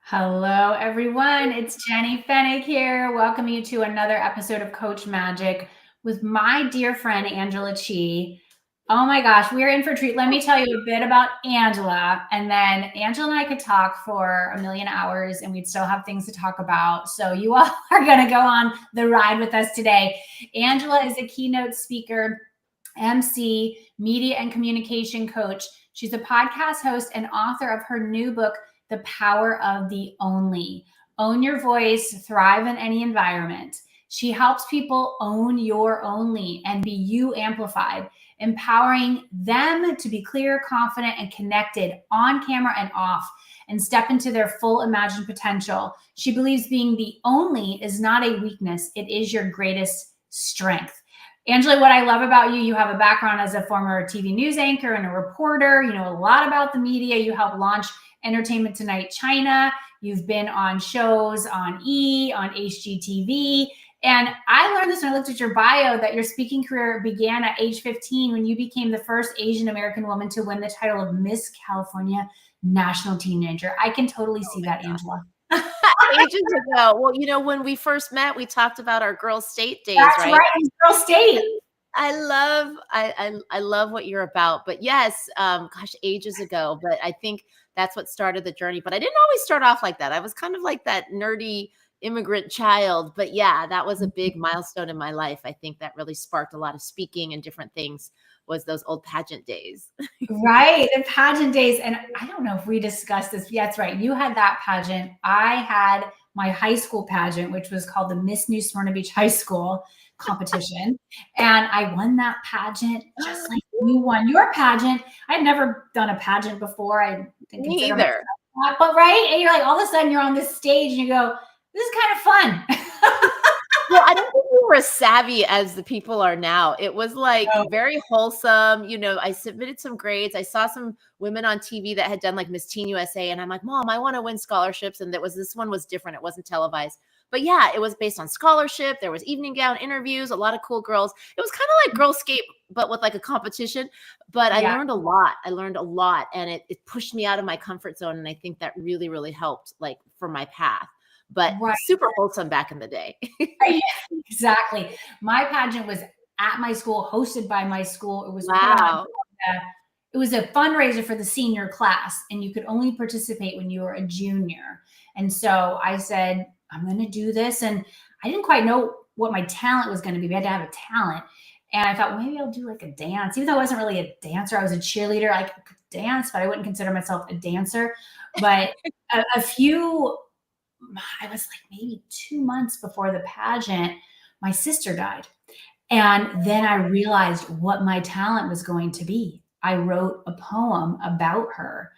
Hello, everyone. It's Jenny Fenig here. Welcome you to another episode of Coach Magic with my dear friend, Angela Chee. Oh my gosh, we're in for a treat. Let me tell you a bit about Angela, and then Angela and I could talk for a million hours and we'd still have things to talk about. So you all are going to go on the ride with us today. Angela is a keynote speaker, MC, media and communication coach. She's a podcast host and author of her new book, The Power of the Only. Own your voice, thrive in any environment. She helps people own your only and be you amplified, empowering them to be clear, confident, and connected on camera and off, and step into their full imagined potential. She believes being the only is not a weakness, it is your greatest strength. Angela, what I love about you, you have a background as a former TV news anchor and a reporter. You know a lot about the media. You helped launch Entertainment Tonight China. You've been on shows on E, on HGTV. And I learned this when I looked at your bio that your speaking career began at age 15 when you became the first Asian American woman to win the title of Miss California National Teenager. I can totally see that, Angela. Ages ago. Well, when we first met, we talked about our girl state days, That's right? right, girl state. I love what you're about. But yes, gosh, ages ago. But I think that's what started the journey. But I didn't always start off like that. I was kind of like that nerdy immigrant child. But yeah, that was a big milestone in my life. I think that really sparked a lot of speaking and different things, was those old pageant days. Right, the pageant days. And I don't know if we discussed this. Yeah, that's right. You had that pageant. I had my high school pageant, which was called the Miss New Smyrna Beach High School competition. And I won that pageant just like you won your pageant. I had never done a pageant before. I didn't Me consider either. myself, but right. And you're like, all of a sudden you're on this stage and you go, this is kind of fun. Well, I don't think we were as savvy as the people are now. It was like No. very wholesome. I submitted some grades. I saw some women on TV that had done like Miss Teen USA, and I'm like, Mom, I want to win scholarships. And this one was different. It wasn't televised. But yeah, it was based on scholarship. There was evening gown interviews, a lot of cool girls. It was kind of like Girl Scape, but with like a competition. But I Yeah. learned a lot. And it pushed me out of my comfort zone. And I think that really, really helped like for my path. But Right. super wholesome back in the day. Yeah, exactly. My pageant was at my school, hosted by my school. It was put on. Wow. It was a fundraiser for the senior class, and you could only participate when you were a junior. And so I said, I'm going to do this. And I didn't quite know what my talent was going to be. We had to have a talent. And I thought, well, maybe I'll do like a dance. Even though I wasn't really a dancer, I was a cheerleader. I could dance, but I wouldn't consider myself a dancer. But I was like maybe 2 months before the pageant, my sister died. And then I realized what my talent was going to be. I wrote a poem about her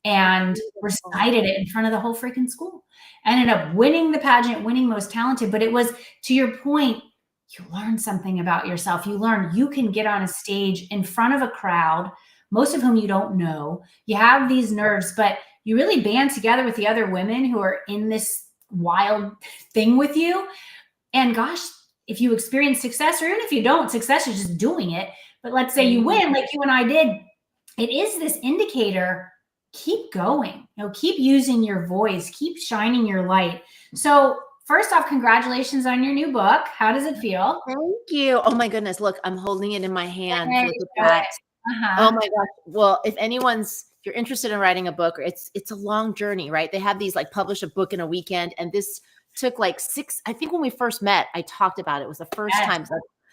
and recited it in front of the whole freaking school. I ended up winning the pageant, winning most talented. But it was, to your point, you learn something about yourself. You learn you can get on a stage in front of a crowd, most of whom you don't know. You have these nerves, but you really band together with the other women who are in this wild thing with you. And gosh, if you experience success, or even if you don't, success is just doing it. But let's say you win, like you and I did. It is this indicator. Keep going. Keep using your voice. Keep shining your light. So first off, congratulations on your new book. How does it feel? Thank you. Oh my goodness. Look, I'm holding it in my hand. There Look you at go. that. Uh-huh. Oh my gosh. Well, if you're interested in writing a book, it's a long journey, right? They have these like publish a book in a weekend. And this took like I think when we first met, I talked about it. It was the first time. It's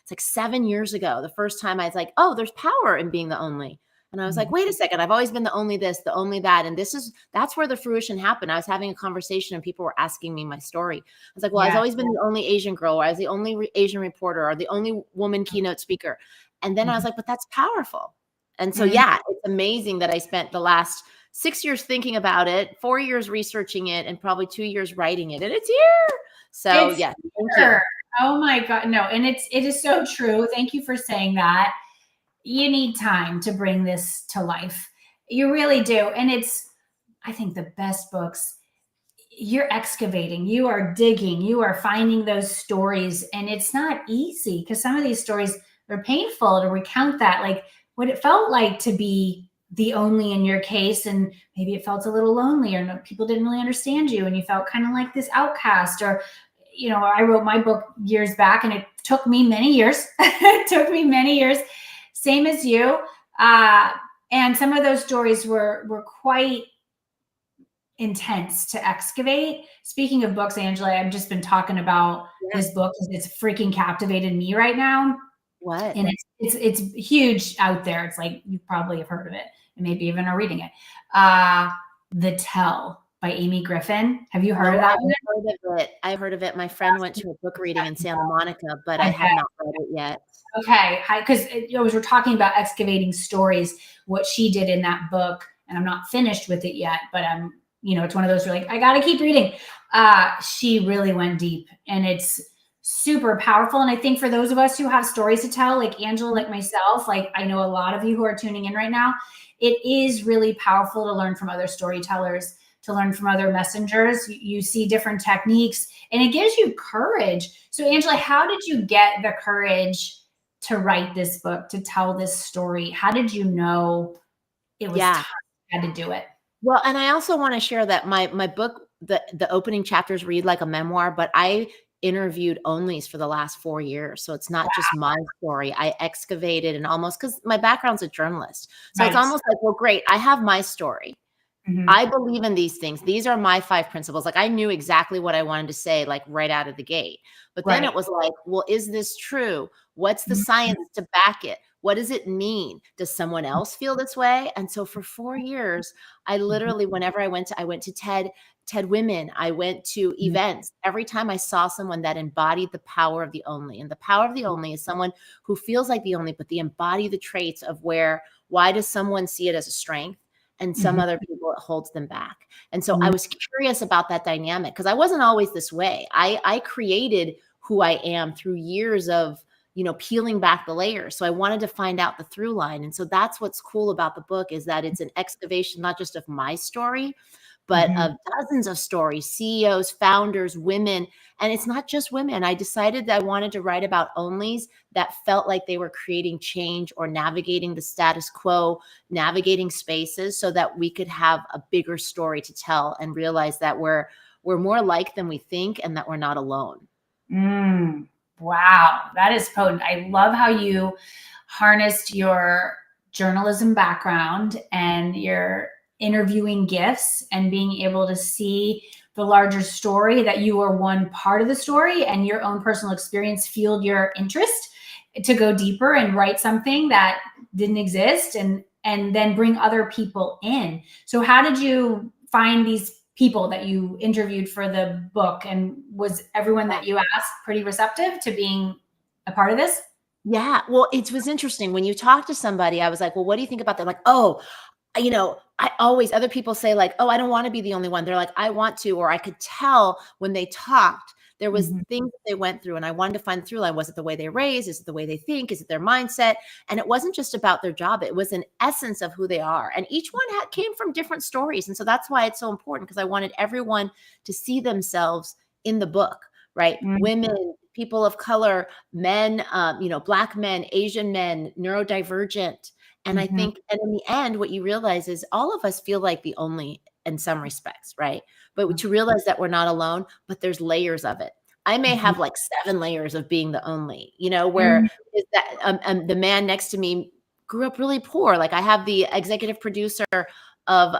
like 7 years ago. The first time I was like, oh, there's power in being the only. And I was like, wait a second, I've always been the only this, the only that. And that's where the fruition happened. I was having a conversation and people were asking me my story. I was like, well, I've always been the only Asian girl, or I was the only Asian reporter, or the only woman keynote speaker. And then I was like, but that's powerful. And so, yeah, it's amazing that I spent the last 6 years thinking about it, 4 years researching it, and probably 2 years writing it. And it's here. So yeah, thank you. Oh my God. No. And it is so true. Thank you for saying that. You need time to bring this to life. You really do. And I think the best books, you're excavating, you are digging, you are finding those stories. And it's not easy because some of these stories, they're painful to recount that, like what it felt like to be the only in your case, and maybe it felt a little lonely, or no, people didn't really understand you and you felt kind of like this outcast. Or, you know, I wrote my book years back and it took me many years. It took me many years, same as you. And some of those stories were quite intense to excavate. Speaking of books, Angela, I've just been talking about this book because it's freaking captivated me right now. What? And it's huge out there. It's like you probably have heard of it and maybe even are reading it. The Tell by Amy Griffin. Have you heard of that? I've heard of it. My friend went to a book reading in Santa Monica, but I have not read it yet. Okay, because we're talking about excavating stories, what she did in that book, and I'm not finished with it yet, but I'm, you know, it's one of those where like, I got to keep reading. She really went deep and it's super powerful. And I think for those of us who have stories to tell, like Angela, like myself, like I know a lot of you who are tuning in right now, it is really powerful to learn from other storytellers, to learn from other messengers. You see different techniques and it gives you courage. So Angela, how did you get the courage to write this book, to tell this story? How did you know it was time you had to do it? Well, and I also want to share that my book, the opening chapters read like a memoir, but I interviewed onlys for the last 4 years. So it's not just my story. I excavated and almost, because my background's a journalist. So it's almost like, well, great, I have my story. I believe in these things. These are my 5 principles. Like I knew exactly what I wanted to say, like right out of the gate. But then it was like, well, is this true? What's the science to back it? What does it mean? Does someone else feel this way? And so for 4 years, I literally, whenever I went to TED Women, I went to events. Every time I saw someone that embodied the power of the only, and the power of the only is someone who feels like the only, but they embody the traits of why does someone see it as a strength? And some other people, it holds them back. And so I was curious about that dynamic because I wasn't always this way. I created who I am through years of, you know, peeling back the layers. So I wanted to find out the through line. And so that's what's cool about the book is that it's an excavation, not just of my story, but of dozens of stories, CEOs, founders, women. And it's not just women. I decided that I wanted to write about onlys that felt like they were creating change or navigating the status quo, navigating spaces so that we could have a bigger story to tell and realize that we're more alike than we think and that we're not alone. Wow, that is potent. I love how you harnessed your journalism background and your interviewing gifts and being able to see the larger story, that you were one part of the story and your own personal experience fueled your interest to go deeper and write something that didn't exist and then bring other people in. So how did you find these people that you interviewed for the book? And was everyone that you asked pretty receptive to being a part of this? Yeah. Well, it was interesting. When you talk to somebody, I was like, well, what do you think about that? Like, oh, you know, other people say like, oh, I don't want to be the only one. They're like, I want to, or I could tell when they talked, there was things that they went through and I wanted to find the through line. Was it the way they raise? Is it the way they think? Is it their mindset? And it wasn't just about their job. It was an essence of who they are. And each one came from different stories. And so that's why it's so important because I wanted everyone to see themselves in the book, right? Women, people of color, men, you know, Black men, Asian men, neurodivergent. And I think, and in the end, what you realize is all of us feel like the only in some respects, right? But to realize that we're not alone, but there's layers of it. I may have like 7 layers of being the only, you know, where is that the man next to me grew up really poor. Like I have the executive producer of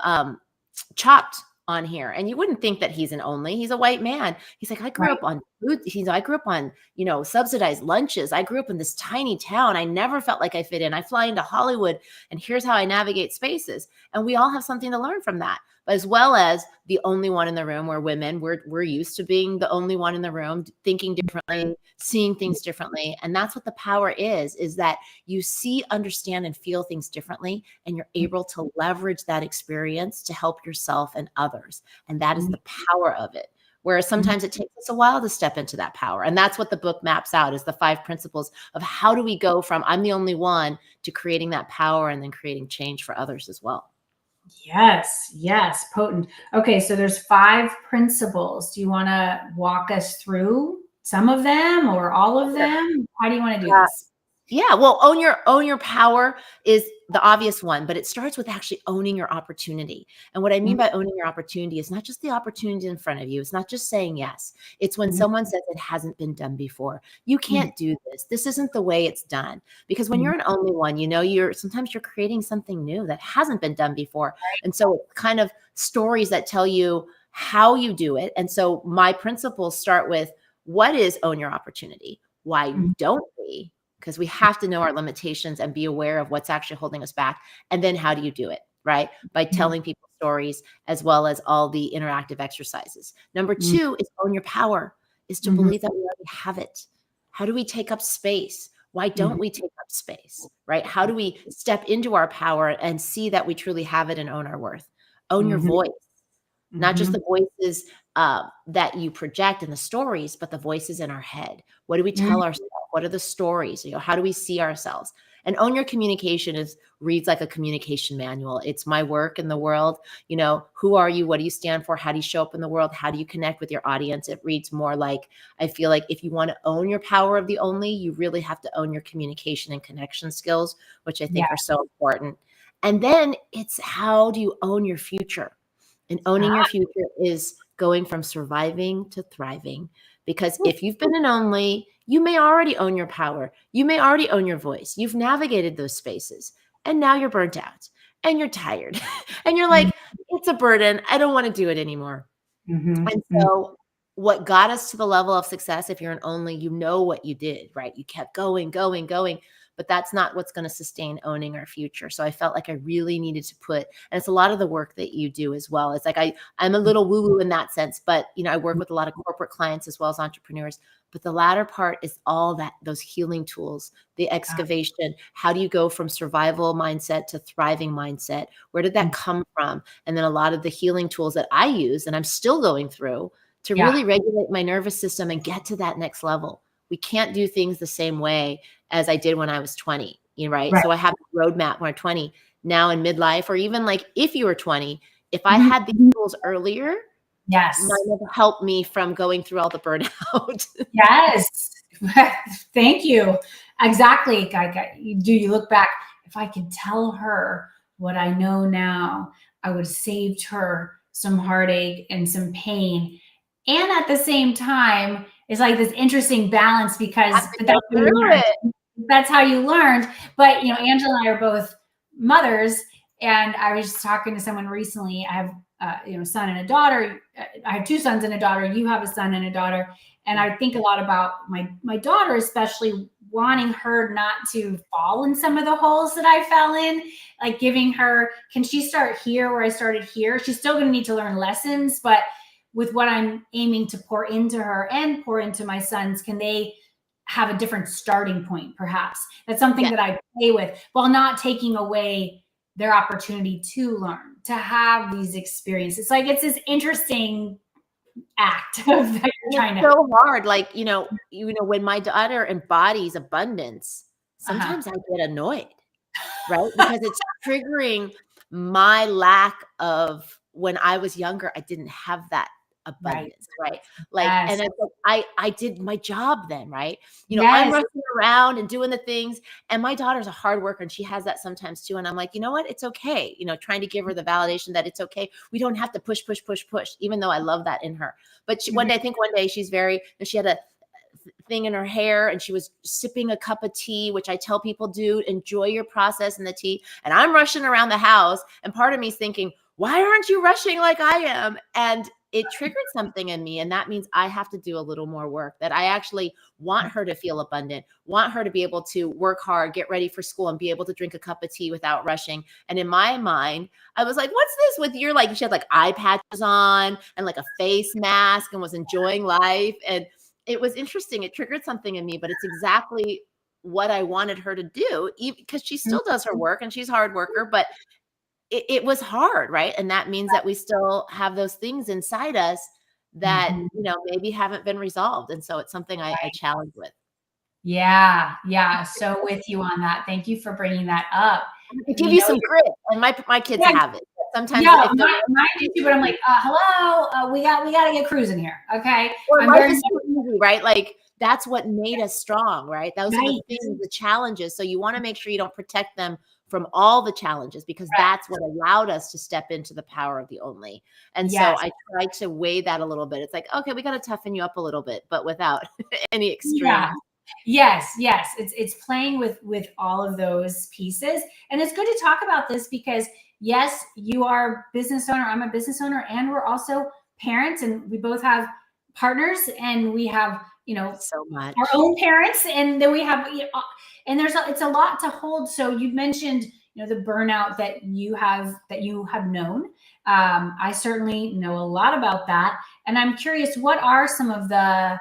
Chopped on here, and you wouldn't think that he's an only. He's a white man. He's like, I grew up on food. I grew up on, you know, subsidized lunches. I grew up in this tiny town. I never felt like I fit in. I fly into Hollywood, and here's how I navigate spaces. And we all have something to learn from that. But as well as the only one in the room, where women, we're used to being the only one in the room, thinking differently, seeing things differently. And that's what the power is that you see, understand, and feel things differently, and you're able to leverage that experience to help yourself and others. And that is the power of it. Whereas sometimes it takes us a while to step into that power. And that's what the book maps out, is the 5 principles of how do we go from I'm the only one to creating that power and then creating change for others as well. Yes, potent. Okay, so there's 5 principles. Do you want to walk us through some of them or all of them? How do you want to do this? Yeah, well, own your power is the obvious one, but it starts with actually owning your opportunity. And what I mean by owning your opportunity is not just the opportunity in front of you. It's not just saying yes. It's when Mhm, someone says it hasn't been done before. You mhm, can't do this. This isn't the way it's done. Because when mhm. you're an only one, you're sometimes you're creating something new that hasn't been done before. And so it's kind of stories that tell you how you do it. And so my principles start with what is own your opportunity? Why Mhm, don't we? Because we have to know our limitations and be aware of what's actually holding us back. And then how do you do it? Right? By mhm, telling people stories as well as all the interactive exercises. Number mhm, two is own your power, is to mhm, believe that we already have it. How do we take up space? Why don't mhm, we take up space? Right? How do we step into our power and see that we truly have it and own our worth? Own your mhm, voice, not just mhm. the voices that you project in the stories, but the voices in our head. What do we Mhm. tell ourselves? What are the stories? How do we see ourselves? And own your communication is reads like a communication manual. It's my work in the world. Who are you? What do you stand for? How do you show up in the world? How do you connect with your audience? It reads more like, I feel like if you want to own your power of the only, you really have to own your communication and connection skills, which I Yeah. think are so important. And then it's how do you own your future? And owning your Ah, future is going from surviving to thriving. Because if you've been an only, you may already own your power. You may already own your voice. You've navigated those spaces. And now you're burnt out and you're tired. And you're mhm, like, it's a burden. I don't want to do it anymore. mhm, And mhm. so what got us to the level of success, if you're an only, you know what you did, right? You kept going, going, going, but that's not what's going to sustain owning our future. So I felt like I really needed to and it's a lot of the work that you do as well. It's like I'm a little woo-woo in that sense, but I work with a lot of corporate clients as well as entrepreneurs. But the latter part is all those healing tools, the Ah, excavation. How do you go from survival mindset to thriving mindset? Where did that mhm. come from? And then a lot of the healing tools that I use and I'm still going through to Yeah. really regulate my nervous system and get to that next level. We can't do things the same way as I did when I was 20, right? Right. So I have a roadmap when I'm 20, now in midlife, or even like if you were 20, if I Mhm, had these mhm. tools earlier, might Yes. have helped me from going through all the burnout. Yes. Thank you. Exactly. Do you look back? If I could tell her what I know now, I would have saved her some heartache and some pain. And at the same time, it's like this interesting balance Have because to but go that's how you through learn. it. That's how you learned. But Angela and I are both mothers, and I was just talking to someone recently. I have a son and a daughter. I have two sons and a daughter. You have a son and a daughter, and I think a lot about my daughter, especially wanting her not to fall in some of the holes that I fell in, like giving her, can she start here where I started here? She's still going to need to learn lessons, but with what I'm aiming to pour into her and pour into my sons, can they have a different starting point, perhaps? That's something Yeah. that I play with while not taking away their opportunity to learn, to have these experiences. Like it's this interesting act of that you're And it's trying to. so hard. Like, when my daughter embodies abundance, Uh-huh. sometimes I get annoyed, right? Because it's triggering my lack of when I was younger, I didn't have that Right. abundance, right? Like, and Yes. it's like I did my job then, right? I'm Yes. rushing around and doing the things, and my daughter's a hard worker and she has that sometimes too. And I'm like, you know what? It's okay. Trying to give her the validation that it's okay. We don't have to push, push, push, push, even though I love that in her. But Mhm. I think one day she had a thing in her hair and she was sipping a cup of tea, which I tell people, do enjoy your process in the tea. And I'm rushing around the house. And part of me is thinking, why aren't you rushing like I am? And it triggered something in me. And that means I have to do a little more work, that I actually want her to feel abundant, want her to be able to work hard, get ready for school, and be able to drink a cup of tea without rushing. And in my mind, I was like, what's this with your, like, she had like eye patches on and like a face mask and was enjoying life. And it was interesting. It triggered something in me, but it's exactly what I wanted her to do, because she still does her work and she's a hard worker, but it was hard, right? And that means that we still have those things inside us that, Mhm. maybe haven't been resolved. And so it's something I Right. challenge with. Yeah. Yeah. So with you on that. Thank you for bringing that up. To give you some You're, grit, and my kids yeah, have it. Sometimes yeah, if they're mine do too, but I'm like, hello, we got to get cruising here. Okay. or I'm life very is much too adversity, right? Like that's what made us strong, right? Those are the Right. things, the challenges. So you want to make sure you don't protect them from all the challenges, because Right. that's what allowed us to step into the power of the only. And so Yes. I try to weigh that a little bit. It's like, okay, we got to toughen you up a little bit, but without any Yeah. extremes. Yes, yes. It's playing with all of those pieces. And it's good to talk about this because yes, you are a business owner, I'm a business owner, and we're also parents, and we both have partners, and we have, So our much. own parents, and then we have, and it's a lot to hold. So you mentioned, the burnout that you have known. I certainly know a lot about that, and I'm curious, what are some of the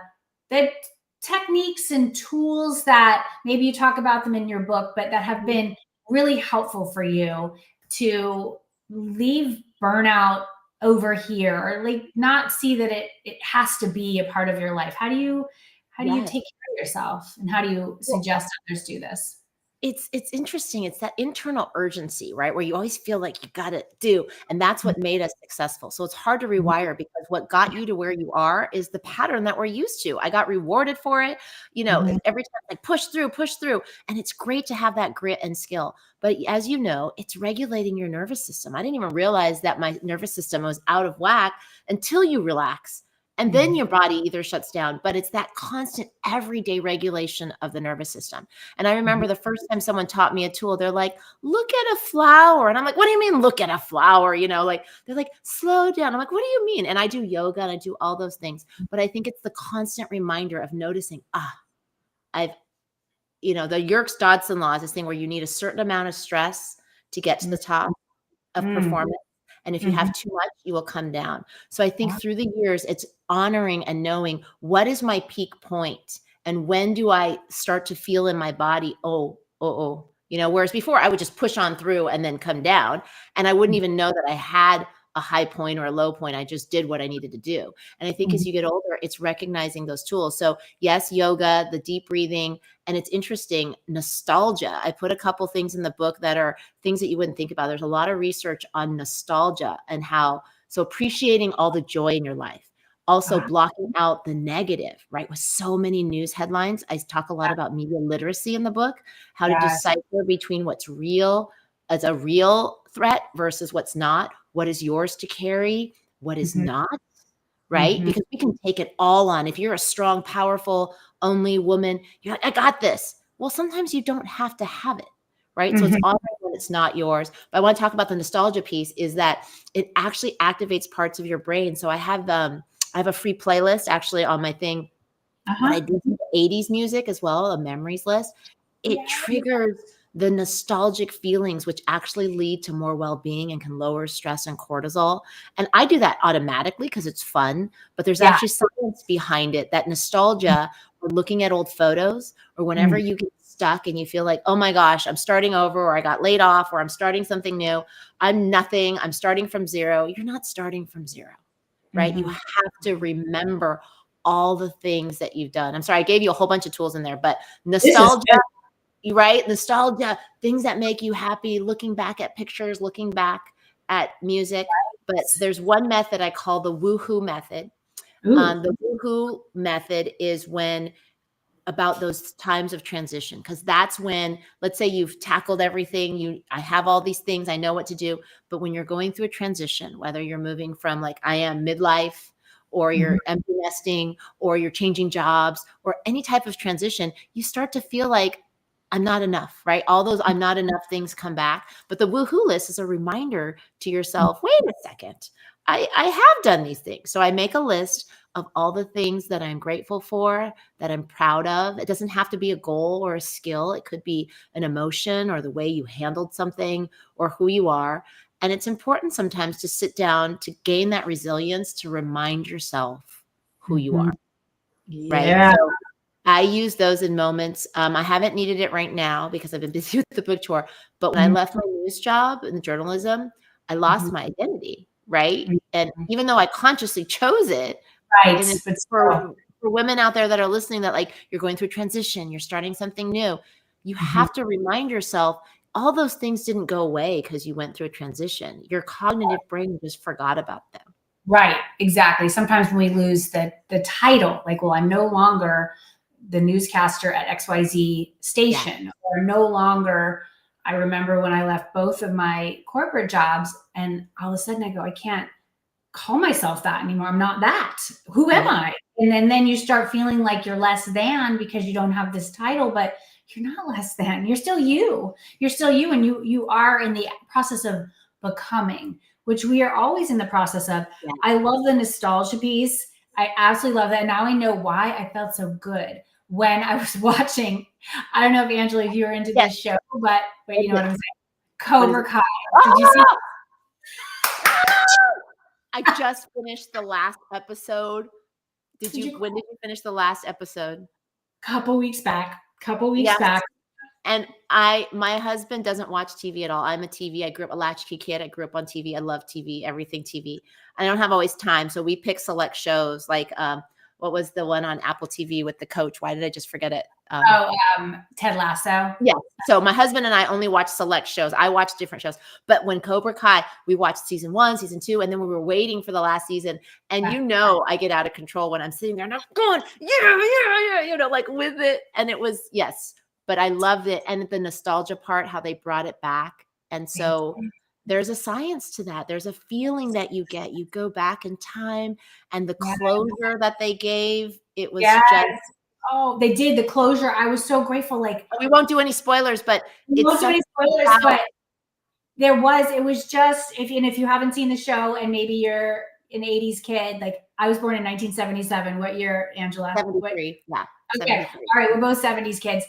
techniques and tools that maybe you talk about them in your book, but that have been really helpful for you to leave burnout over here, or like not see that it has to be a part of your life? How do you Yes. take care of yourself, and how do you Well, suggest others do this? it's interesting. It's that internal urgency, right? Where you always feel like you got to do. And that's what made us successful. So it's hard to rewire, because what got you to where you are is the pattern that we're used to. I got rewarded for it. Mhm. Every time, like push through, push through. And it's great to have that grit and skill. But as you know, it's regulating your nervous system. I didn't even realize that my nervous system was out of whack until you relax. And then your body either shuts down, but it's that constant everyday regulation of the nervous system. And I remember the first time someone taught me a tool, they're like, look at a flower. And I'm like, what do you mean, look at a flower? Like, they're like, slow down. I'm like, what do you mean? And I do yoga and I do all those things. But I think it's the constant reminder of noticing, I've, the Yerkes Dodson law is this thing where you need a certain amount of stress to get to the top of Mm. performance. And if you Mhm. have too much, you will come down. So I think through the years, it's honoring and knowing what is my peak point, and when do I start to feel in my body, whereas before I would just push on through and then come down, and I wouldn't even know that I had a high point or a low point. I just did what I needed to do. And I think as you get older, it's recognizing those tools. So yes, yoga, the deep breathing, and it's interesting, nostalgia. I put a couple things in the book that are things that you wouldn't think about. There's a lot of research on nostalgia and so appreciating all the joy in your life. Also blocking out the negative, right? With so many news headlines. I talk a lot about media literacy in the book, how to Yes. decipher between what's real as a real threat versus what's not. What is yours to carry? What is Mhm. not? Right? Mhm. Because we can take it all on. If you're a strong, powerful, only woman, you're like, I got this. Well, sometimes you don't have to have it, right? So it's Mhm. honoring when it's not yours. But I want to talk about the nostalgia piece, is that it actually activates parts of your brain. So I have a free playlist actually on my thing, but I Uh-huh. do the 80s music as well, a memories list. It Yeah. triggers the nostalgic feelings, which actually lead to more well-being and can lower stress and cortisol. And I do that automatically because it's fun, but there's Yeah. actually science behind it, that nostalgia, or looking at old photos, or whenever Mm. you get stuck and you feel like, oh my gosh, I'm starting over, or I got laid off, or I'm starting something new. I'm nothing. I'm starting from zero. You're not starting from zero, right? You Mhm. have to remember all the things that you've done. I'm sorry, I gave you a whole bunch of tools in there, but This is nostalgia, good. right? Nostalgia, things that make you happy, looking back at pictures, looking back at music. But there's one method I call the woohoo method. Ooh. The woohoo method is when about those times of transition, because that's when, let's say you've tackled everything, I have all these things, I know what to do, but when you're going through a transition, whether you're moving from, like I am, midlife, or Mhm. you're empty nesting, or you're changing jobs, or any type of transition, you start to feel like I'm not enough, right? All those I'm not enough things come back. But the woohoo list is a reminder to yourself, wait a second, I have done these things. So I make a list of all the things that I'm grateful for, that I'm proud of. It doesn't have to be a goal or a skill. It could be an emotion, or the way you handled something, or who you are. And it's important sometimes to sit down to gain that resilience, to remind yourself who you Mhm. are, right? Yeah. So I use those in moments. I haven't needed it right now because I've been busy with the book tour. But when I Mhm. left my news job in journalism, I Mhm. lost my identity, right? And Mhm. even though I consciously chose it, Right, and it's but for still. women out there that are listening, that like you're going through a transition, you're starting something new, you Mhm. have to remind yourself all those things didn't go away because you went through a transition. Your cognitive brain just forgot about them. Right, exactly. Sometimes when we lose the title, like, well, I'm no longer the newscaster at XYZ station, or no longer. I remember when I left both of my corporate jobs, and all of a sudden I go, I can't call myself that anymore. I'm not that. Who am I? And then you start feeling like you're less than because you don't have this title, but you're not less than. You're still you. You're still you, and you are in the process of becoming, which we are always in the process of. Yeah. I love the nostalgia piece. I absolutely love that. Now I know why I felt so good when I was watching. I don't know if Angela, if you were into this show, but you know what I'm saying. Cobra Kai. Did you see? I just finished the last episode. When did you finish the last episode? Couple weeks back. Back. And my husband doesn't watch TV at all. I'm I grew up a latchkey kid. I grew up on TV. I love TV, everything TV. I don't have always time. So we pick select shows like, what was the one on Apple TV with the coach? Why did I just forget it? Ted Lasso. Yeah. So my husband and I only watch select shows. I watch different shows. But when Cobra Kai, we watched season 1, season 2, and then we were waiting for the last season. And I get out of control when I'm sitting there and I'm going, yeah, like with it. And it was, yes. But I loved it. And the nostalgia part, how they brought it back. And so there's a science to that. There's a feeling that you get. You go back in time, and the closure that they gave, it was just. Oh, they did the closure. I was so grateful. Like, we won't do any spoilers, but we won't do any spoilers, but it was just, if you haven't seen the show and maybe you're an 80s kid, like I was born in 1977. What year, Angela? 73. Yeah. Okay. 73. All right. We're both 70s kids.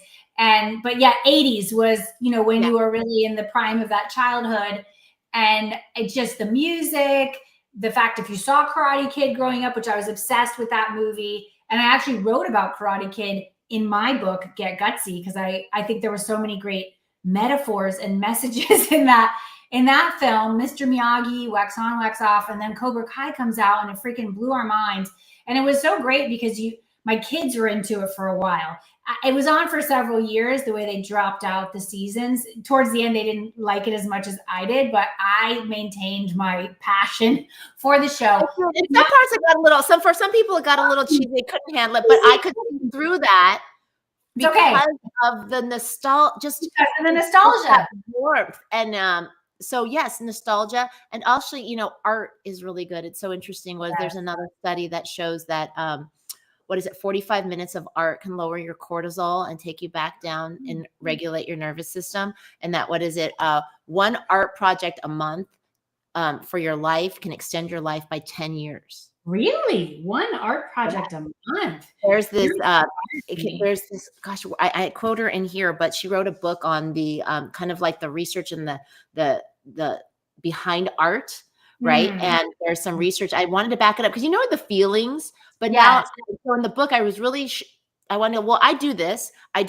But yeah, 80s was, when you were really in the prime of that childhood, and it just, the music, the fact, if you saw Karate Kid growing up, which I was obsessed with that movie. And I actually wrote about Karate Kid in my book, Get Gutsy, because I think there were so many great metaphors and messages in that film. Mr. Miyagi, wax on, wax off, and then Cobra Kai comes out, and it freaking blew our minds. And it was so great because my kids were into it for a while. It was on for several years, the way they dropped out the seasons. Towards the end, they didn't like it as much as I did, but I maintained my passion for the show. In some parts, it got a little, for some people, it got a little cheesy. They couldn't handle it, but I could see through that because of the nostalgia. Warmth. And so yes, nostalgia. And also, art is really good. It's so interesting. There's another study that shows that 45 minutes of art can lower your cortisol and take you back down and regulate your nervous system. And that, one art project a month for your life can extend your life by 10 years. Really? One art project a month? There's this, gosh, I quote her in here, but she wrote a book on the kind of like the research and the behind art. Right. And there's some research. I wanted to back it up because the feelings, but now, so in the book, I was really, I wanted to, I do this, I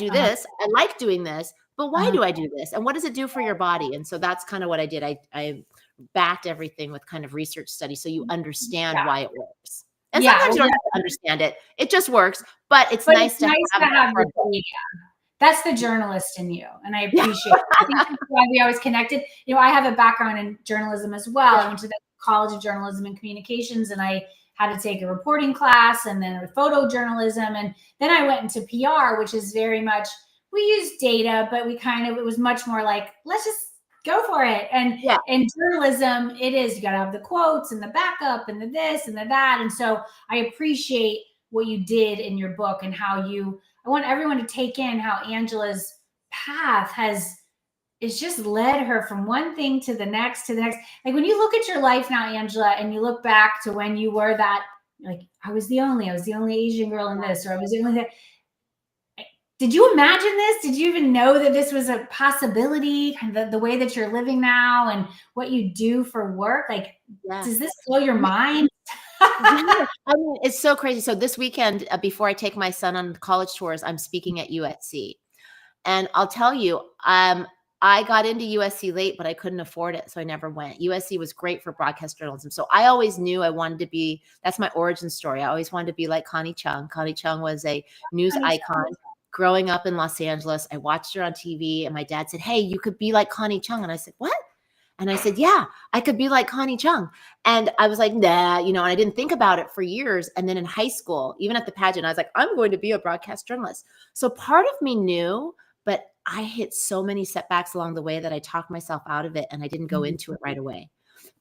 like doing this, but why do I do this? And what does it do for your body? And so that's kind of what I did. I backed everything with kind of research study. So you understand why it works. And sometimes you don't have to understand it. It just works, but it's nice to have That's the journalist in you. And I appreciate it. I think that's why we always connected. I have a background in journalism as well. I went to the College of Journalism and Communications, and I had to take a reporting class and then a photojournalism. And then I went into PR, which is very much, we use data, but it was much more like, let's just go for it. And in journalism, it is, you got to have the quotes and the backup and the this and the that. And so I appreciate what you did in your book and how I want everyone to take in how Angela's path it's just led her from one thing to the next, Like when you look at your life now, Angela, and you look back to when you were that, like, I was the only Asian girl in this, or I was the only that. Did you imagine this? Did you even know that this was a possibility? Kind of the way that you're living now and what you do for work? Like, does this blow your mind? I mean, it's so crazy. So this weekend, before I take my son on college tours, I'm speaking at USC. And I'll tell you, I got into USC late, but I couldn't afford it. So I never went. USC was great for broadcast journalism. So I always knew I wanted to be, that's my origin story. I always wanted to be like Connie Chung. Connie Chung was a news icon. Growing up in Los Angeles, I watched her on TV, and my dad said, "Hey, you could be like Connie Chung." And I said, "What?" And I said, yeah, I could be like Connie Chung. And I was like, nah, and I didn't think about it for years. And then in high school, even at the pageant, I was like, I'm going to be a broadcast journalist. So part of me knew, but I hit so many setbacks along the way that I talked myself out of it and I didn't go into it right away.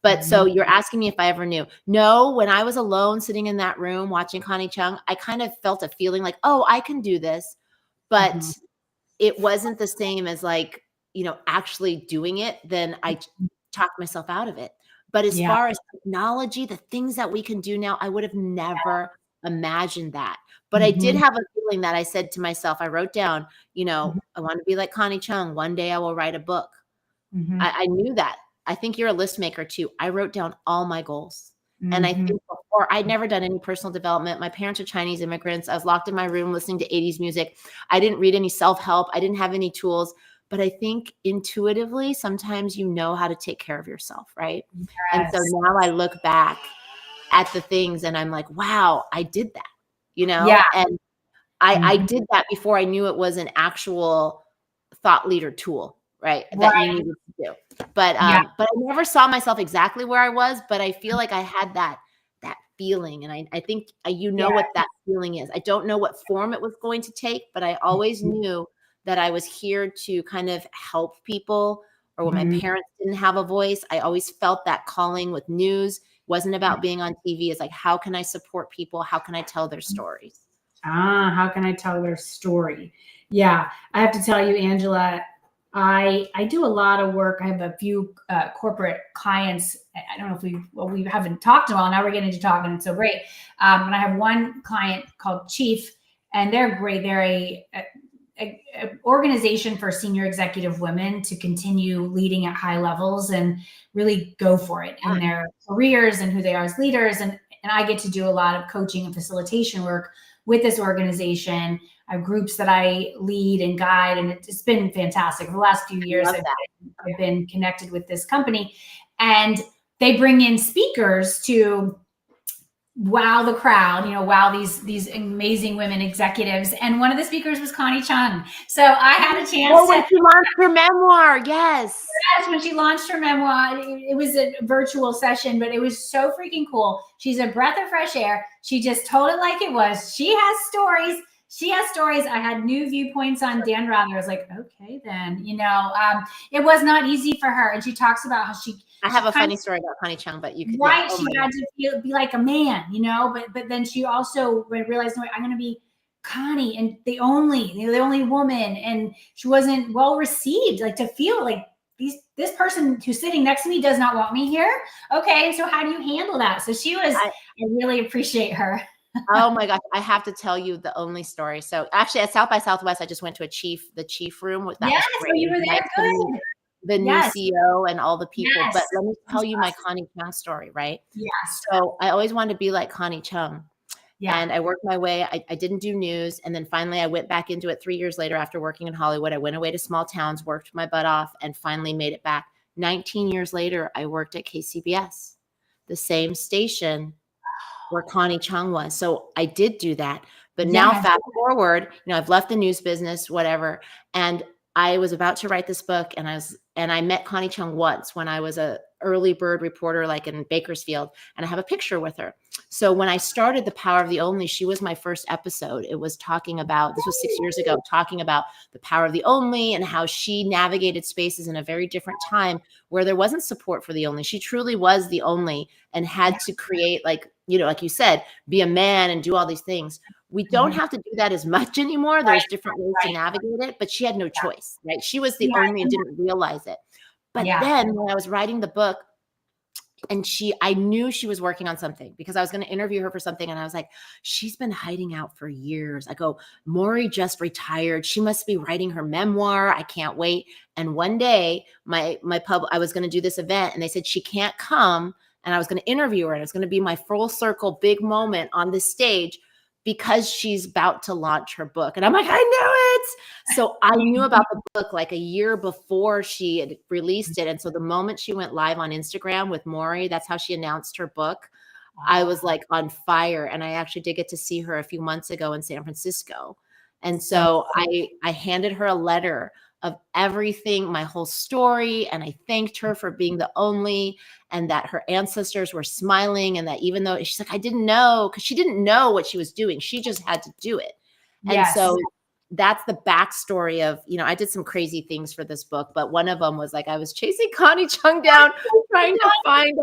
But so you're asking me if I ever knew. No, when I was alone sitting in that room watching Connie Chung, I kind of felt a feeling like, oh, I can do this. But it wasn't the same as like, actually doing it. Then I talked myself out of it. But as far as technology, the things that we can do now, I would have never imagined that. But I did have a feeling that I said to myself, I wrote down, I want to be like Connie Chung. One day I will write a book. I knew that. I think you're a list maker too. I wrote down all my goals. And I think before, I'd never done any personal development. My parents are Chinese immigrants. I was locked in my room listening to 80s music. I didn't read any self-help. I didn't have any tools. But I think intuitively, sometimes you know how to take care of yourself, right? Yes. And so now I look back at the things and I'm like, wow, I did that, Yeah. And I did that before I knew it was an actual thought leader tool, right? That you needed to do. But I never saw myself exactly where I was, but I feel like I had that feeling. And I think what that feeling is. I don't know what form it was going to take, but I always knew that I was here to kind of help people, or when my parents didn't have a voice, I always felt that calling with news. It wasn't about being on TV. It's like, how can I support people? How can I tell their stories? How can I tell their story? Yeah, I have to tell you, Angela, I do a lot of work. I have a few corporate clients. I don't know if we haven't talked about. Now we're getting to talk, and it's so great. And I have one client called Chee, and they're great. They're a organization for senior executive women to continue leading at high levels and really go for it in their careers and who they are as leaders. And I get to do a lot of coaching and facilitation work with this organization. I have groups that I lead and guide, and it's been fantastic. For the last few years, I've been connected with this company, and they bring in speakers to wow the crowd, wow these amazing women executives. And one of the speakers was Connie Chung. So I had a chance when she launched her memoir. Yes, when she launched her memoir, it was a virtual session, but it was so freaking cool. She's a breath of fresh air. She just told it like it was. She has stories. I had new viewpoints on Dan Rather. I was like, okay, then, it was not easy for her. And she talks about how I have a funny story about Connie Chung, but you could. Right. She had to be like a man, but then she also realized, no, I'm going to be Connie and the only woman. And she wasn't well received, like to feel like this person who's sitting next to me does not want me here. Okay. So how do you handle that? So I really appreciate her. Oh my gosh. I have to tell you the only story. So actually at South by Southwest, I just went to the Chief room with that. Yes, was great. So you were there. Good. The new CEO and all the people. Yes. But let me tell you my Connie Chung story, right? Yes. So I always wanted to be like Connie Chung. Yeah. And I worked my way. I didn't do news. And then finally I went back into it 3 years later after working in Hollywood. I went away to small towns, worked my butt off, and finally made it back. 19 years later, I worked at KCBS, the same station where Connie Chung was. So I did do that. But now fast forward, I've left the news business, whatever. And I was about to write this book, and I met Connie Chung once when I was a early bird reporter, like in Bakersfield, and I have a picture with her. So when I started The Power of the Only, she was my first episode. It was talking about, this was 6 years ago, talking about the power of the only and how she navigated spaces in a very different time where there wasn't support for the only. She truly was the only and had to create, like you said, be a man and do all these things. We don't have to do that as much anymore. There's different ways to navigate it, but she had no choice, right? She was the only and didn't realize it. But then when I was writing the book, and I knew she was working on something because I was going to interview her for something. And I was like, she's been hiding out for years. I go, Maury just retired. She must be writing her memoir. I can't wait. And one day I was going to do this event, and they said she can't come. And I was going to interview her, and it's going to be my full circle big moment on this stage because she's about to launch her book. And I'm like, I knew it. So I knew about the book like a year before she had released it. And so the moment she went live on Instagram with Maury, that's how she announced her book. I was like on fire. And I actually did get to see her a few months ago in San Francisco. And so I handed her a letter of everything, my whole story. And I thanked her for being the only, and that her ancestors were smiling. And that even though she's like, I didn't know, because she didn't know what she was doing. She just had to do it. And Yes. so that's the backstory of, I did some crazy things for this book, but one of them was like, I was chasing Connie Chung down, trying to find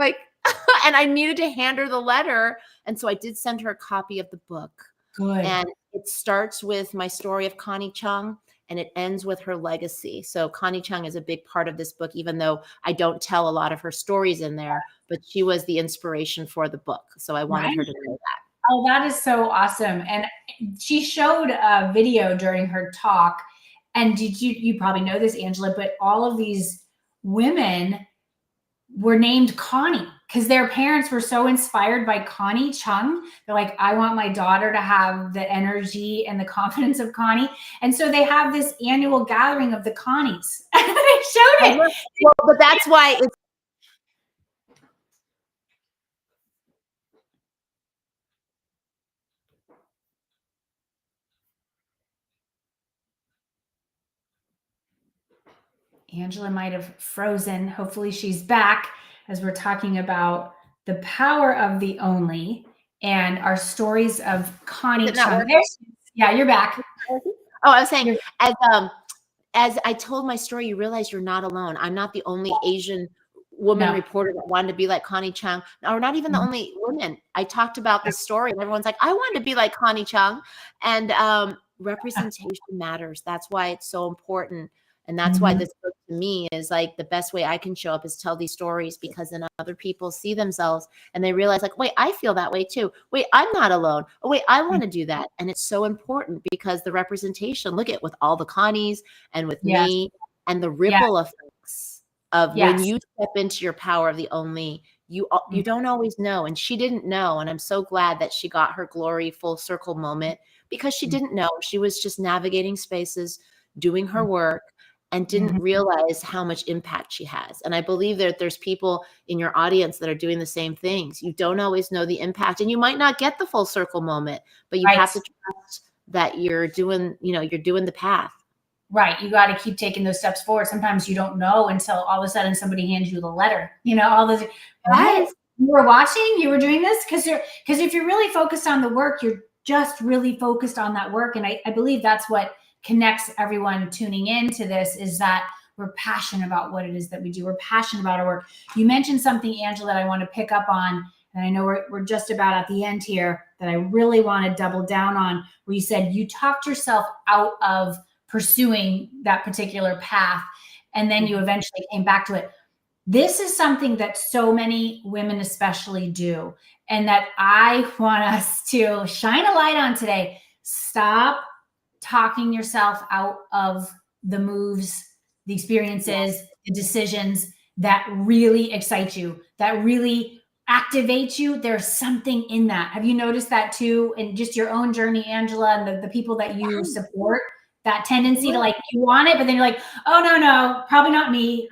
and I needed to hand her the letter. And so I did send her a copy of the book. Good. And it starts with my story of Connie Chung, and it ends with her legacy. So Connie Chung is a big part of this book, even though I don't tell a lot of her stories in there, but she was the inspiration for the book. So I wanted her to know that. Oh, that is so awesome. And she showed a video during her talk. And did you probably know this, Angela, but all of these women were named Connie because their parents were so inspired by Connie Chung. They're like, I want my daughter to have the energy and the confidence of Connie. And so they have this annual gathering of the Connies. They showed it. Well, but that's why it's Angela might have frozen. Hopefully she's back as we're talking about the power of the only and our stories of Connie Chung. Yeah, you're back. Oh, I was saying, as I told my story, you realize you're not alone. I'm not the only Asian woman reporter that wanted to be like Connie Chung, or not even the only woman. I talked about this story and everyone's like, I want to be like Connie Chung. And representation matters. That's why it's so important. And that's why this book to me is like the best way I can show up is tell these stories, because then other people see themselves and they realize like, wait, I feel that way too. Wait, I'm not alone. Oh, wait, I want to do that. And it's so important because the representation, look at with all the Connies and with me and the ripple effects of when you step into your power of the only, you don't always know. And she didn't know. And I'm so glad that she got her glory full circle moment, because she didn't know. She was just navigating spaces, doing her work, and didn't realize how much impact she has. And I believe that there's people in your audience that are doing the same things. You don't always know the impact, and you might not get the full circle moment, but you have to trust that you're doing, you're doing the path. Right. You got to keep taking those steps forward. Sometimes you don't know until all of a sudden somebody hands you the letter, all those, what? You were watching, you were doing this? Because if you're really focused on the work, you're just really focused on that work. And I believe that's what connects everyone tuning into this, is that we're passionate about what it is that we do. We're passionate about our work. You mentioned something, Angela, that I want to pick up on, and I know we're just about at the end here, that I really want to double down on, where you said you talked yourself out of pursuing that particular path, and then you eventually came back to it. This is something that so many women especially do, and that I want us to shine a light on today. Stop talking yourself out of the moves, the experiences, the decisions that really excite you, that really activate you. There's something in that. Have you noticed that too in just your own journey, Angela, and the people that you support? That tendency to you want it, but then you're like, oh, no, probably not me.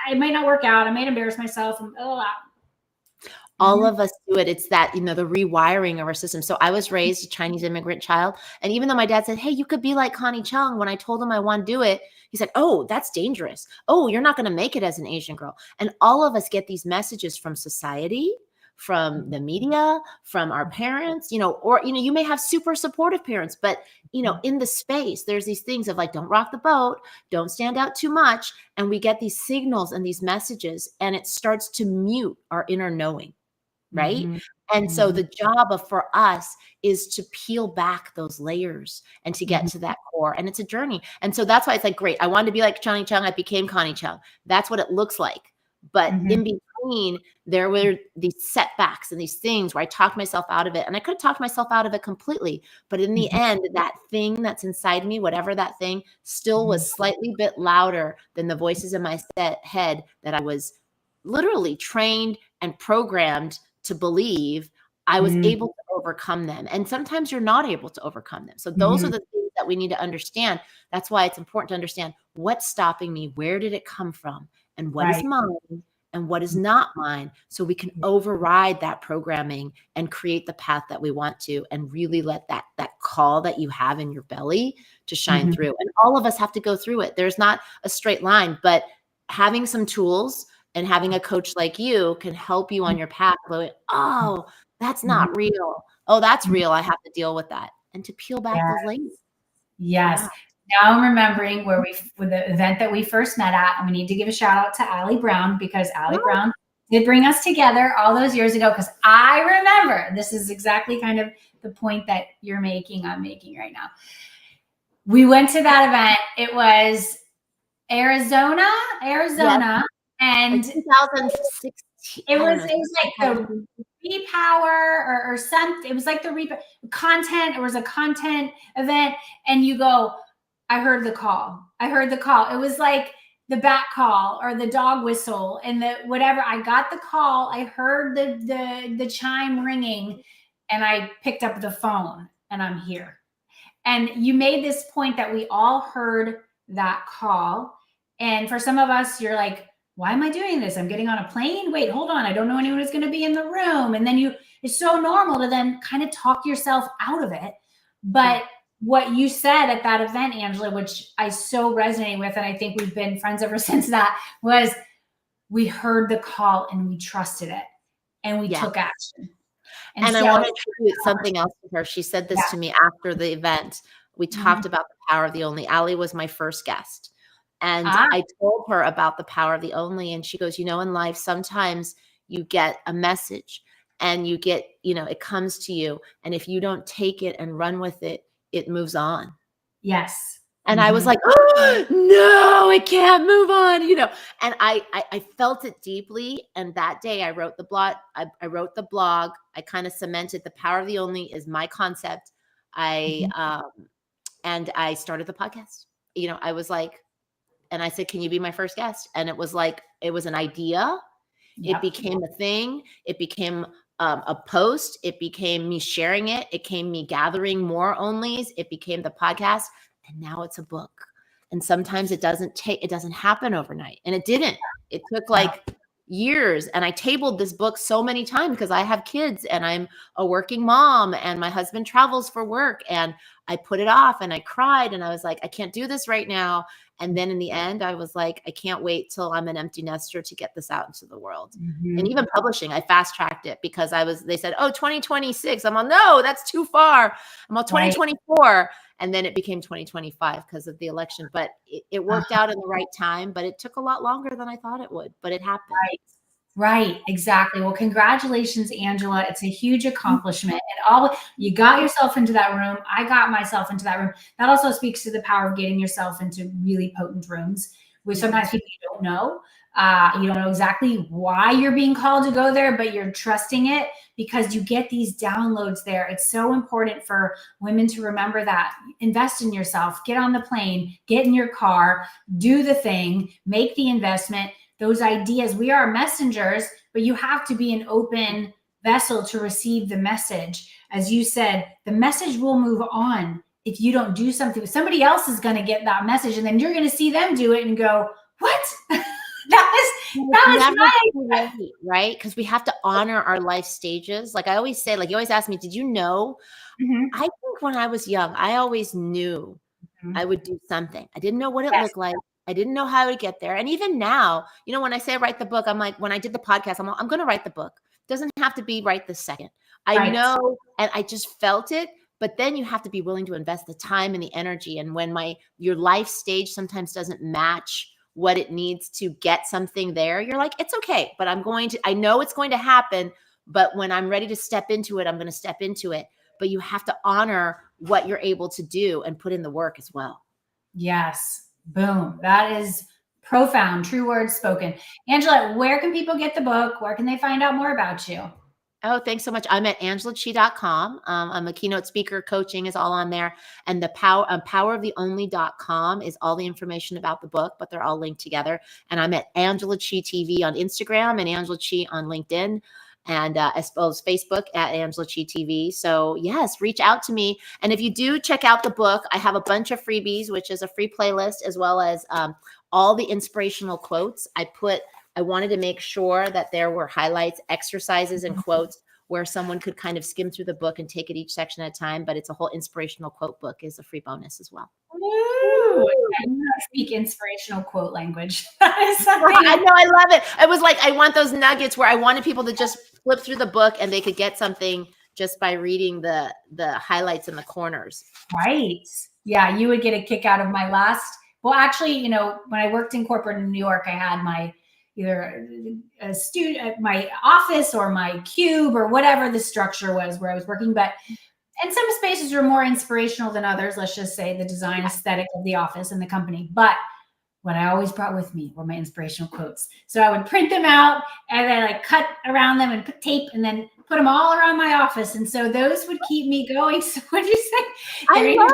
I might not work out. I might embarrass myself. And, all of us do it. It's that, the rewiring of our system. So I was raised a Chinese immigrant child. And even though my dad said, hey, you could be like Connie Chung, when I told him I want to do it, he said, oh, that's dangerous. Oh, you're not going to make it as an Asian girl. And all of us get these messages from society, from the media, from our parents, or, you may have super supportive parents, but, in the space, there's these things of don't rock the boat, don't stand out too much. And we get these signals and these messages, and it starts to mute our inner knowing. Right. And so the job for us is to peel back those layers and to get to that core. And it's a journey. And so that's why it's great. I wanted to be like Connie Chung. I became Connie Chung. That's what it looks like. But in between, there were these setbacks and these things where I talked myself out of it. And I could have talked myself out of it completely. But in the end, that thing that's inside me, whatever that thing, still was slightly bit louder than the voices in my head that I was literally trained and programmed to believe. I was able to overcome them. And sometimes you're not able to overcome them. So those are the things that we need to understand. That's why it's important to understand what's stopping me, where did it come from, and what is mine and what is not mine, so we can override that programming and create the path that we want to, and really let that call that you have in your belly to shine through. And all of us have to go through it. There's not a straight line, but having some tools and having a coach like you can help you on your path. Going, oh, that's not real. Oh, that's real. I have to deal with that. And to peel back those layers. Yes. Yeah. Now I'm remembering with the event that we first met at, and we need to give a shout out to Allie Brown, because Allie Brown did bring us together all those years ago. Because I remember, this is exactly kind of the point that you're making, I'm making right now. We went to that event. It was Arizona, and like 2016. it was like the repower or something. It was like the content. It was a content event, and you go, I heard the call. It was like the bat call or the dog whistle and the whatever. I got the call. I heard the chime ringing, and I picked up the phone, and I'm here. And you made this point that we all heard that call. And for some of us, you're like, why am I doing this? I'm getting on a plane. Wait, hold on. I don't know anyone who's going to be in the room. And then it's so normal to then kind of talk yourself out of it. But what you said at that event, Angela, which I so resonate with, and I think we've been friends ever since that, was we heard the call and we trusted it and we took action. And I want to attribute something else to her. She said this to me after the event. We talked about the power of the only. Allie was my first guest. And I told her about the power of the only. And she goes, in life, sometimes you get a message and you get, it comes to you. And if you don't take it and run with it, it moves on. Yes. And I was like, oh, no, it can't move on, and I felt it deeply. And that day I wrote the blog. I wrote the blog. I kind of cemented the power of the only is my concept. And I started the podcast. I was like, and I said, can you be my first guest? And it was like, it was an idea. It became a thing. It became a post. It became me sharing it. It became me gathering more onlys. It became the podcast. And now it's a book. And sometimes it doesn't happen overnight. And it didn't. It took like years. And I tabled this book so many times because I have kids and I'm a working mom and my husband travels for work. And I put it off and I cried and I was like, I can't do this right now. And then in the end, I was like, I can't wait till I'm an empty nester to get this out into the world. And even publishing, I fast tracked it because they said, 2026. I'm on, no, that's too far. I'm on 2024. And then it became 2025 because of the election. But it worked out in the right time, but it took a lot longer than I thought it would, but it happened. Right. Exactly. Well, congratulations, Angela. It's a huge accomplishment. And you got yourself into that room. I got myself into that room. That also speaks to the power of getting yourself into really potent rooms where sometimes people you don't know. You don't know exactly why you're being called to go there, but you're trusting it because you get these downloads there. It's so important for women to remember that. Invest in yourself, get on the plane, get in your car, do the thing, make the investment. Those ideas, we are messengers, but you have to be an open vessel to receive the message. As you said, the message will move on if you don't do something. Somebody else is going to get that message and then you're going to see them do it and go, what? that was right, right? Because we have to honor our life stages. Like I always say, like you always ask me, did you know? I think when I was young, I always knew I would do something. I didn't know what it looked like. I didn't know how to get there. And even now, when I say write the book, I'm like, when I did the podcast, I'm going to write the book. It doesn't have to be right this second. I know, and I just felt it. But then you have to be willing to invest the time and the energy. And when your life stage sometimes doesn't match what it needs to get something there, you're like, it's okay, but I know it's going to happen. But when I'm ready to step into it, I'm going to step into it. But you have to honor what you're able to do and put in the work as well. Yes. Boom. That is profound. True words spoken. Angela, where can people get the book? Where can they find out more about you? Oh, thanks so much. I'm at angelachee.com. I'm a keynote speaker. Coaching is all on there. And the poweroftheonly.com is all the information about the book, but they're all linked together. And I'm at Angela Chee TV on Instagram and Angela Chee on LinkedIn. And as well as Facebook at Angela Chee TV. So yes, reach out to me. And if you do check out the book, I have a bunch of freebies, which is a free playlist, as well as all the inspirational quotes. I wanted to make sure that there were highlights, exercises, and quotes where someone could kind of skim through the book and take it each section at a time. But it's a whole inspirational quote book is a free bonus as well. Woo! I do not speak inspirational quote language. That is something I know, I love it. I was like, I want those nuggets where I wanted people to just flip through the book and they could get something just by reading the highlights in the corners. Right. Yeah, you would get a kick out of my last. Well, actually, you know, when I worked in corporate in New York, I had my either a student at my office or my cube or whatever the structure was where I was working. But and some spaces were more inspirational than others. Let's just say the design aesthetic of the office and the company. But what I always brought with me were my inspirational quotes. So I would print them out and then like cut around them and put tape and then put them all around my office. And so those would keep me going. So what you say? I love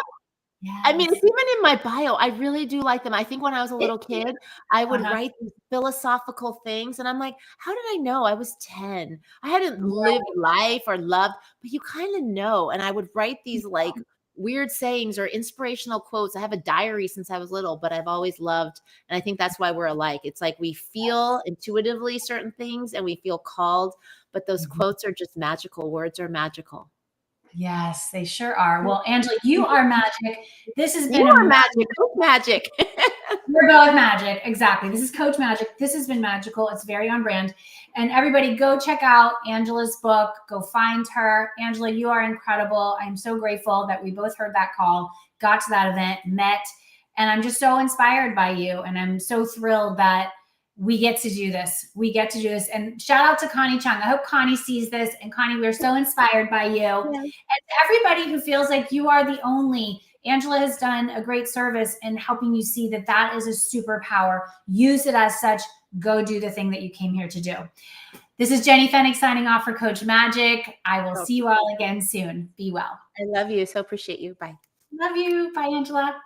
Yes. I mean, it's even in my bio. I really do like them. I think when I was a little kid, I would write these philosophical things. And I'm like, how did I know? I was 10. I hadn't lived life or loved, but you kind of know. And I would write these like weird sayings or inspirational quotes. I have a diary since I was little, but I've always loved. And I think that's why we're alike. It's like we feel intuitively certain things and we feel called, but those quotes are just magical. Words are magical. Yes, they sure are. Well, Angela, you are magic. This has been You are magic. Coach magic. We're both magic. Exactly. This is Coach Magic. This has been magical. It's very on brand. And everybody go check out Angela's book. Go find her. Angela, you are incredible. I'm so grateful that we both heard that call, got to that event, met, and I'm just so inspired by you. And I'm so thrilled that we get to do this. We get to do this. And shout out to Connie Chung. I hope Connie sees this. And Connie, we're so inspired by you. Yes. And to everybody who feels like you are the only, Angela has done a great service in helping you see that that is a superpower. Use it as such. Go do the thing that you came here to do. This is Jenny Fenig signing off for Coach Magic. I will see you all again soon. Be well. I love you. So appreciate you. Bye. Love you. Bye, Angela.